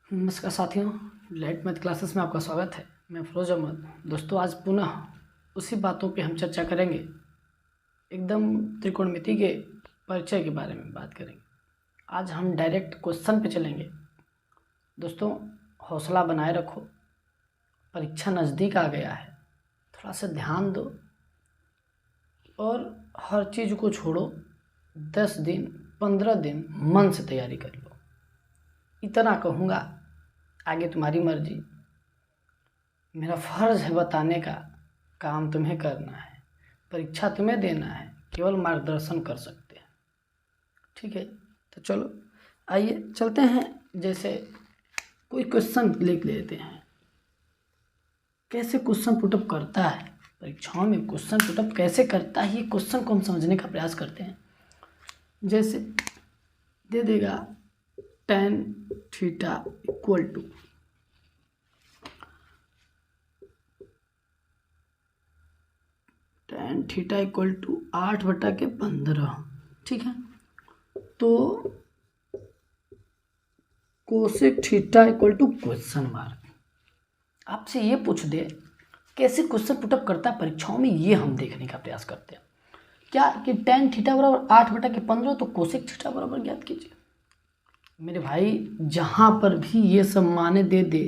नमस्कार साथियों, late math classes में आपका स्वागत है। मैं फिरोज अहमद। दोस्तों, आज पुनः उसी बातों पे हम चर्चा करेंगे। एकदम त्रिकोणमिति के परिचय के बारे में बात करेंगे। आज हम डायरेक्ट क्वेश्चन पे चलेंगे। दोस्तों, हौसला बनाए रखो, परीक्षा नज़दीक आ गया है। थोड़ा सा ध्यान दो और हर चीज़ को छोड़ो। 10 दिन 15 दिन मन से तैयारी कर लो। इतना कहूँगा, आगे तुम्हारी मर्जी। मेरा फ़र्ज़ है बताने का, काम तुम्हें करना है, परीक्षा तुम्हें देना है, केवल मार्गदर्शन कर सकते हैं। ठीक है, तो चलो आइए चलते हैं। जैसे कोई क्वेश्चन लिख लेते हैं। कैसे क्वेश्चन पुटअप करता है, परीक्षाओं में क्वेश्चन पुटअप कैसे करता है, ये क्वेश्चन को हम समझने का प्रयास करते हैं। जैसे दे देगा tan theta equal to tan theta equal to 8/15। ठीक है, तो cosec theta equal to question mark. आपसे ये पूछ दे कैसे क्वेश्चन पुटअप करता है परीक्षाओं में, ये हम देखने का प्रयास करते हैं। क्या कि tan थीटा बराबर 8/15, तो कोसेक थीटा बराबर ज्ञात कीजिए। मेरे भाई, जहाँ पर भी ये सब माने दे दे,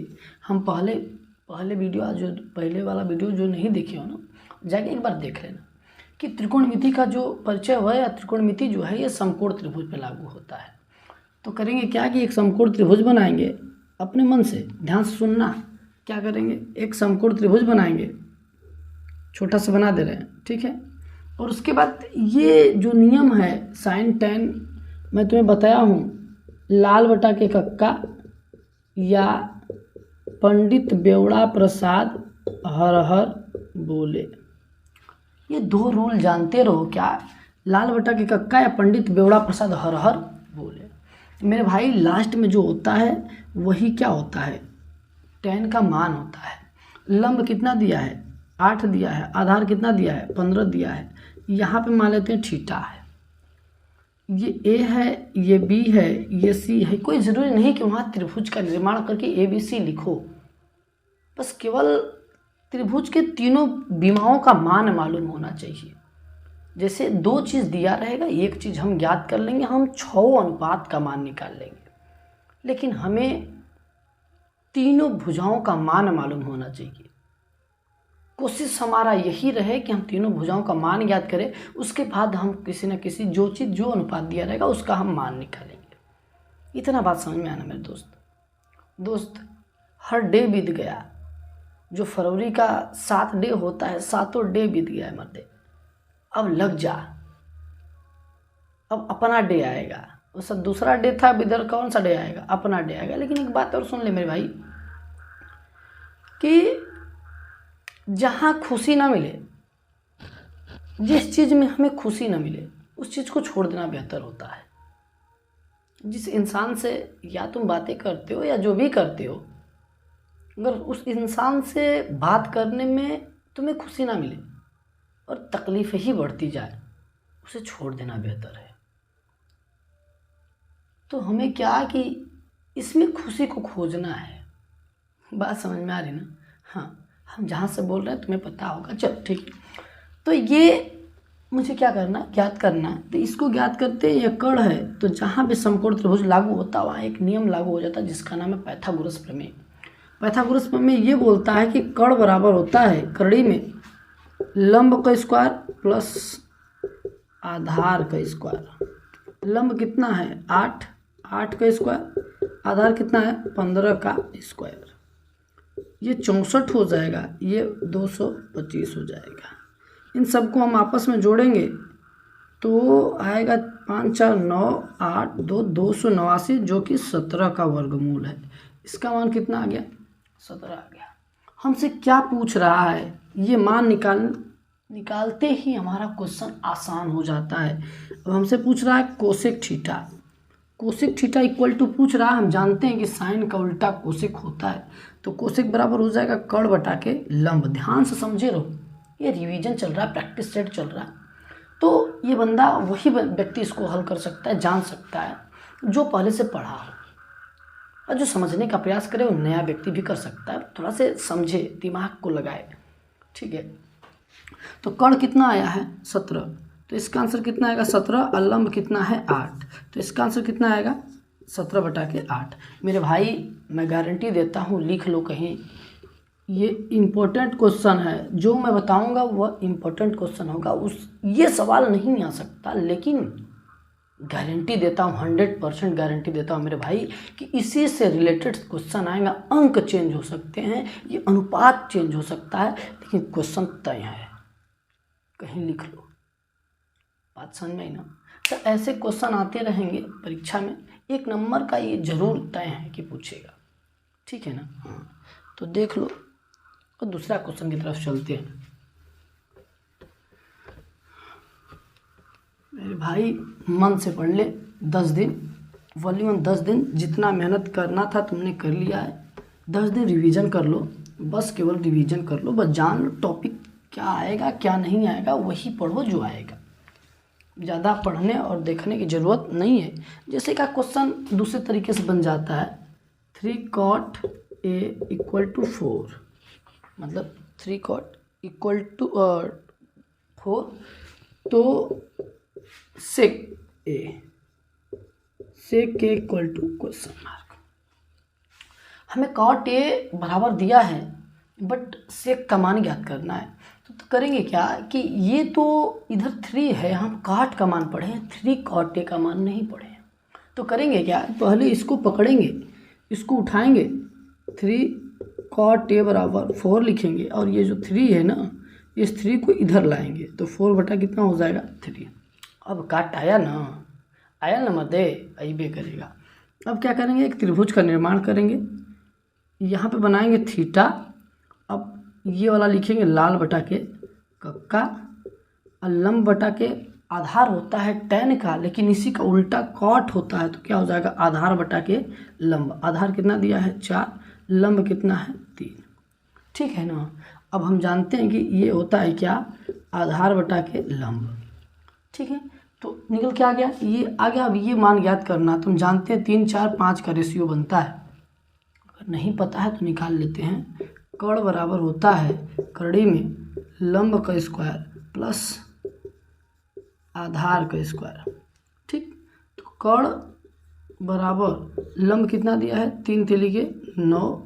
हम पहले वीडियो, जो पहले वाला वीडियो जो नहीं देखे हो ना, जाके एक बार देख लेना कि त्रिकोणमिति का जो परिचय हुआ है, या त्रिकोणमिति जो है ये समकोण त्रिभुज पे लागू होता है। तो करेंगे क्या कि एक समकोण त्रिभुज बनाएंगे अपने मन से। ध्यान से सुनना, क्या करेंगे, एक समकोण त्रिभुज बनाएंगे, छोटा सा बना दे रहे हैं। ठीक है, और उसके बाद ये जो नियम है साइन टेन, मैं तुम्हें बताया हूँ, लाल बटा के कक्का या पंडित बेवड़ा प्रसाद हर हर बोले, ये दो रूल जानते रहो। क्या, लाल बटा के कक्का या पंडित बेवड़ा प्रसाद हर हर बोले। मेरे भाई, लास्ट में जो होता है वही क्या होता है, tan का मान होता है। लंब कितना दिया है, 8 दिया है। आधार कितना दिया है, 15 दिया है। यहाँ पे मान लेते हैं थीटा है, ये A है, ये B है, ये C है। कोई ज़रूरी नहीं कि वहाँ त्रिभुज का निर्माण करके ABC लिखो, बस केवल त्रिभुज के तीनों विमाओं का मान मालूम होना चाहिए। जैसे दो चीज़ दिया रहेगा, एक चीज़ हम ज्ञात कर लेंगे, हम 6 अनुपात का मान निकाल लेंगे, लेकिन हमें तीनों भुजाओं का मान मालूम होना चाहिए। कोशिश हमारा यही रहे कि हम तीनों भुजाओं का मान ज्ञात करें, उसके बाद हम किसी न किसी जो अनुपात दिया रहेगा उसका हम मान निकालेंगे। इतना बात समझ में आना मेरे दोस्त। हर डे बीत गया, जो फरवरी का 7 डे होता है, 7 डे बीत गया है मर्दे। अब लग जा, अब अपना डे आएगा। उस दूसरा डे था, इधर कौन सा डे आएगा, अपना डे आएगा। लेकिन एक बात और सुन ले मेरे भाई, कि जहाँ खुशी ना मिले, जिस चीज़ में हमें खुशी ना मिले, उस चीज़ को छोड़ देना बेहतर होता है। जिस इंसान से या तुम बातें करते हो या जो भी करते हो, अगर उस इंसान से बात करने में तुम्हें खुशी ना मिले और तकलीफ़ ही बढ़ती जाए, उसे छोड़ देना बेहतर है। तो हमें क्या कि इसमें खुशी को खोजना है। बात समझ में आ रही ना? हाँ, हम जहाँ से बोल रहे हैं तुम्हें पता होगा। चलो ठीक है, तो ये मुझे क्या करना, ज्ञात करना है। तो इसको ज्ञात करते हैं, ये कर्ण है, तो जहाँ भी समकोण त्रिभुज लागू होता है वहाँ एक नियम लागू हो जाता है, जिसका नाम है पाइथागोरस प्रमेय। पाइथागोरस प्रमेय ये बोलता है कि कर्ण बराबर होता है कड़ी में लंब का स्क्वायर प्लस आधार का स्क्वायर। लंब कितना है, 8 का स्क्वायर, आधार कितना है, 15 का स्क्वायर। ये 64 हो जाएगा, ये 225 हो जाएगा। इन सबको हम आपस में जोड़ेंगे तो आएगा 5 4 9 8 2 289, जो कि 17 का वर्गमूल है। इसका मान कितना आ गया, 17 आ गया। हमसे क्या पूछ रहा है, ये मान निकालते ही हमारा क्वेश्चन आसान हो जाता है। अब हमसे पूछ रहा है cosec theta. Cosec theta equal to पूछ रहा है, हम जानते हैं कि साइन का उल्टा कोसेक होता है, तो कोसेक बराबर हो जाएगा कर्ण बटा के लंब। ध्यान से समझे रहो, ये रिवीजन चल रहा है, प्रैक्टिस सेट चल रहा है। तो ये बंदा, वही व्यक्ति इसको हल कर सकता है, जान सकता है, जो पहले से पढ़ा हो। और जो समझने का प्रयास करे वो नया व्यक्ति भी कर सकता है, थोड़ा से समझे, दिमाग को लगाए, ठीक है। तो कर्ण कितना आया है 17, तो इसका आंसर कितना आएगा 17, और लंब कितना है 8, तो इसका आंसर कितना आएगा 17/8। मेरे भाई मैं गारंटी देता हूँ, लिख लो कहीं, ये इम्पोर्टेंट क्वेश्चन है, जो मैं बताऊंगा वह इम्पोर्टेंट क्वेश्चन होगा। ये सवाल नहीं आ सकता, लेकिन गारंटी देता हूँ, 100% गारंटी देता हूँ मेरे भाई कि इसी से रिलेटेड क्वेश्चन आएगा। अंक चेंज हो सकते हैं, ये अनुपात चेंज हो सकता है, लेकिन क्वेश्चन तय है, कहीं लिख लो। बात समझ में आई ना। तो ऐसे क्वेश्चन आते रहेंगे परीक्षा में, 1 नंबर का ये जरूर तय है कि पूछेगा, ठीक है ना। हाँ, तो देख लो, और दूसरा क्वेश्चन की तरफ चलते हैं। मेरे भाई मन से पढ़ ले, 10 दिन वॉल्यूम 10 दिन जितना मेहनत करना था तुमने कर लिया है। 10 दिन रिवीजन कर लो, बस केवल रिवीजन कर लो, बस जान लो टॉपिक क्या आएगा क्या नहीं आएगा, वही पढ़ो जो आएगा। ज़्यादा पढ़ने और देखने की ज़रूरत नहीं है। जैसे का क्वेश्चन दूसरे तरीके से बन जाता है, 3 cot A = 4, मतलब 3 cot = 4, तो sec A क्वेश्चन मार्क। हमें cot A बराबर दिया है, बट sec का मान ज्ञात करना है। तो करेंगे क्या कि ये तो इधर 3 है, हम काट का मान पढ़े हैं, 3 cot A का मान नहीं पढ़े हैं। तो करेंगे क्या, पहले इसको पकड़ेंगे, इसको उठाएंगे, 3 cot A = 4 लिखेंगे, और ये जो 3 है ना, इस 3 को इधर लाएंगे, तो 4 बटा कितना हो जाएगा 3। अब काट आया ना, आया ना मत दे, अइबे करेगा। अब क्या करेंगे, एक त्रिभुज का निर्माण करेंगे, यहाँ पे बनाएंगे थीटा। अब ये वाला लिखेंगे लाल बटा के कक्का, और लंब बटा के आधार होता है tan का, लेकिन इसी का उल्टा कॉट होता है, तो क्या हो जाएगा आधार बटा के लंब। आधार कितना दिया है 4, लंब कितना है 3, ठीक है ना। अब हम जानते हैं कि ये होता है क्या, आधार बटा के लंब, ठीक है। तो निकल के आ गया, ये आ गया। अब ये मान ज्ञात करना, तुम जानते हैं 3, 4, 5 का रेशियो बनता है, अगर नहीं पता है तो निकाल लेते हैं। कर्ण बराबर होता है करड़ी में लंब का स्क्वायर प्लस आधार का स्क्वायर, ठीक। तो कर्ण बराबर लंब कितना दिया है, 3 तिली के 9,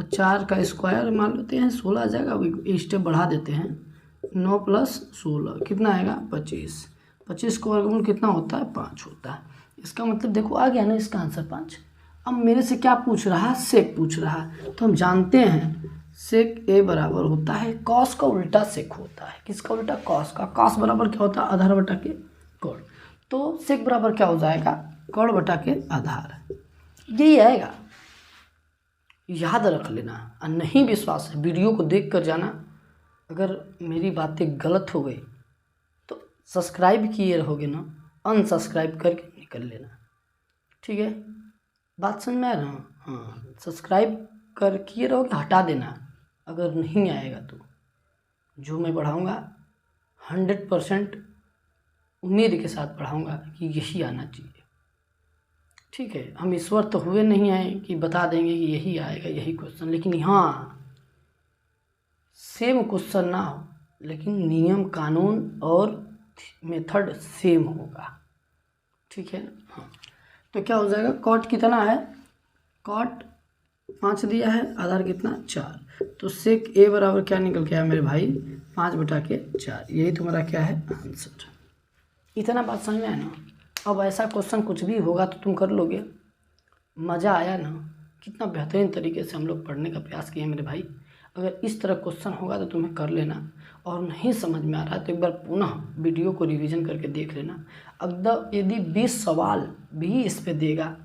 4 का स्क्वायर मान लेते हैं 16 आ जाएगा। अब स्टेप बढ़ा देते हैं, 9 + 16 कितना आएगा 25। 25 का वर्गमूल कितना होता है 5 होता है। इसका मतलब देखो आ गया ना इसका आंसर 5। अब मेरे से क्या पूछ रहा है, सेक पूछ रहा है, तो हम जानते हैं सेक A बराबर होता है कॉस का उल्टा सेक होता है। किसका उल्टा, कॉस का। कॉस बराबर क्या होता है, आधार बटा के कर्ण। तो सेक बराबर क्या हो जाएगा, कर्ण बटा के आधार, यही आएगा, याद रख लेना। और नहीं विश्वास है, वीडियो को देख कर जाना। अगर मेरी बातें गलत हो गई तो सब्सक्राइब किए रहोगे ना, अनसब्सक्राइब करके निकल लेना, ठीक है। बात समझ में आ रहा है। हाँ, सब्सक्राइब कर किए रहोगे, हटा देना अगर नहीं आएगा तो। जो मैं पढ़ाऊँगा 100% उम्मीद के साथ पढ़ाऊँगा कि यही आना चाहिए, ठीक है। हम ईश्वर तो हुए नहीं आए कि बता देंगे कि यही आएगा यही क्वेश्चन, लेकिन हाँ सेम क्वेश्चन ना हो, लेकिन नियम कानून और मेथड सेम होगा, ठीक है ना। हाँ, तो क्या हो जाएगा, कॉट कितना है, कॉट 5 दिया है, आधार कितना 4, तो सेक A बराबर क्या निकल के आया मेरे भाई 5 बटा के 4। यही तुम्हारा क्या है आंसर। इतना बात समझ में आया ना। अब ऐसा क्वेश्चन कुछ भी होगा तो तुम कर लोगे। मज़ा आया ना, कितना बेहतरीन तरीके से हम लोग पढ़ने का प्रयास किए मेरे भाई। अगर इस तरह क्वेश्चन होगा तो तुम्हें कर लेना, और नहीं समझ में आ रहा है तो एक बार पुनः वीडियो को रिवीजन करके देख लेना। अगर यदि 20 सवाल भी इस पे देगा,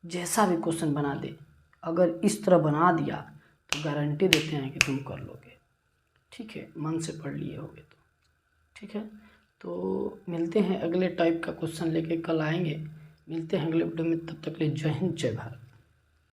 जैसा भी क्वेश्चन बना दे, अगर इस तरह बना दिया तो गारंटी देते हैं कि तुम कर लोगे, ठीक है। मन से पढ़ लिए होगे तो, ठीक है। तो मिलते हैं अगले टाइप का क्वेश्चन लेके, कल आएंगे। मिलते हैं अगले वीडियो में, तब तक के लिए जय हिंद जय भारत।